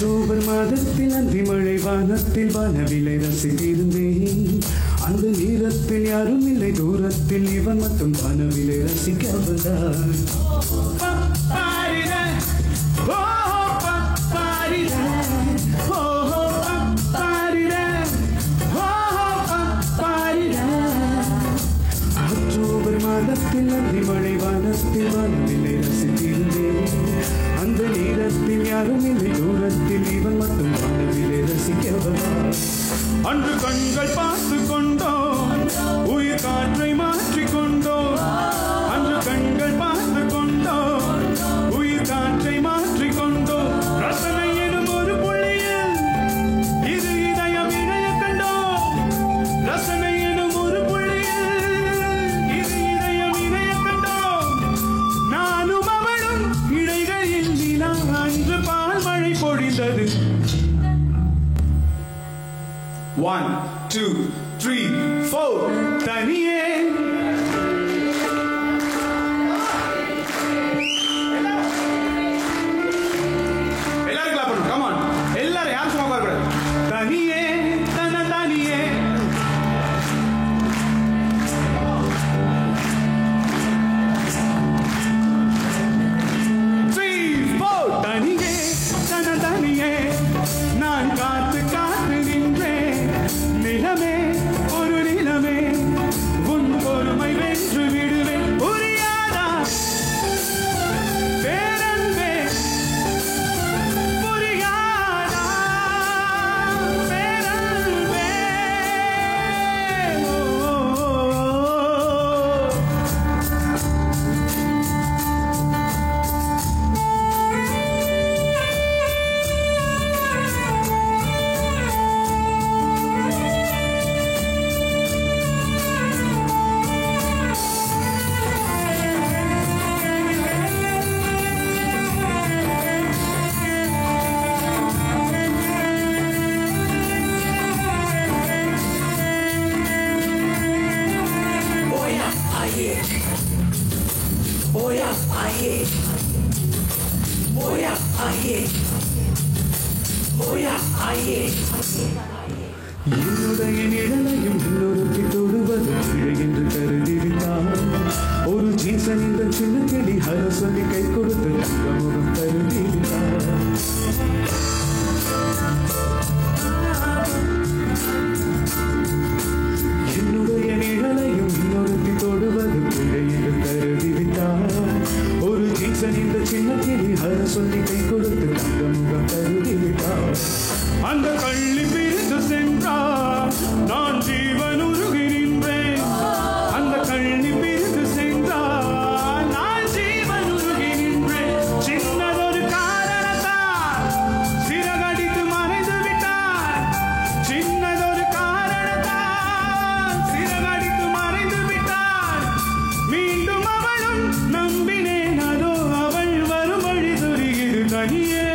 October மாதத்தில் அந்தி மழை வானத்தில் வானவிலை ரசித்திருந்தேன். அந்த நேரத்தில் யாரும் இல்லை தூரத்தில் இவன் மட்டும் வானவிலை ரசிக்க வந்தான். அக்டோபர் மாதத்தில் அந்தி மழை வானத்தில் வானவிலை ரசித்திருந்தேன். அந்த நேரத்தில் யாரும் இல்லை தூரத்தில் இவன் மட்டும் வானவிலை ரசிக்க வந்தான். அன்று கண்கள் பார்த்து கொண்டோம், உயிர் காற்றை மாற்றிக் கொண்டோம். அன்று கண்கள் பார்த்து கொண்டோம், உயிர் காற்றை மாற்றிக் கொண்டோம். ரசனை எனும் ஒரு புள்ளியில் இது இதயம் இணைய கண்டோம். ரசனை எனும் ஒரு புள்ளியில் இது இதயம் இணைய கண்டோம். நானும் அவளும் இடைகளில் நிலா அன்று பால் மழை பொழிந்தது. 1 2 3 4 தனியே எல்லாரும் கிளாப் பண்ணுங்க. கம் ஆன் எல்லாரும் யாரும் சும்மா உட்கார கூடாது. தனியே தன தனியே தனியே தன தனியே நான் காத்து காத்து நின்றேன். நிலமே ஒரு நிலமே உன் பொறுமை வென்று விடுவேன். புரியாதா பேரன்பே, புரியாதா பேரன்பே. என்னுடைய நிழலையும் இன்னொருத்தி தொடுவது பிழை என்று கருதிவிட்டார். ஒரு ஜீசன் இந்த சின்ன கிளி ஹர சொல்லி கை கொடுத்து முகம் கருதிவிட்டார். என்னுடைய நிழலையும் இன்னொருத்தி தொடுவது பிழை என்று கருதிவிட்டார். ஒரு ஜீசன் இந்த சின்ன கிளி ஹர சொல்லி கை கொடுத்து முகம் கருதிவிட்டார். அந்த கள்ளி பிரித்து சென்றார், நான் ஜீவன் உருகி நின்றேன். அந்த கள்ளி பிரித்து சென்றார், நான் ஜீவன் உருகி நின்றேன். சின்னதொரு காரணத்தால் சிறகடித்து மறைந்து விட்டார். சின்னதொரு காரணத்தால் சிறகடித்து மறைந்து விட்டார். மீண்டும் அவளும் நம்பினேன், அதோ அவள் வரும் வழி துரிகிறது. தனியே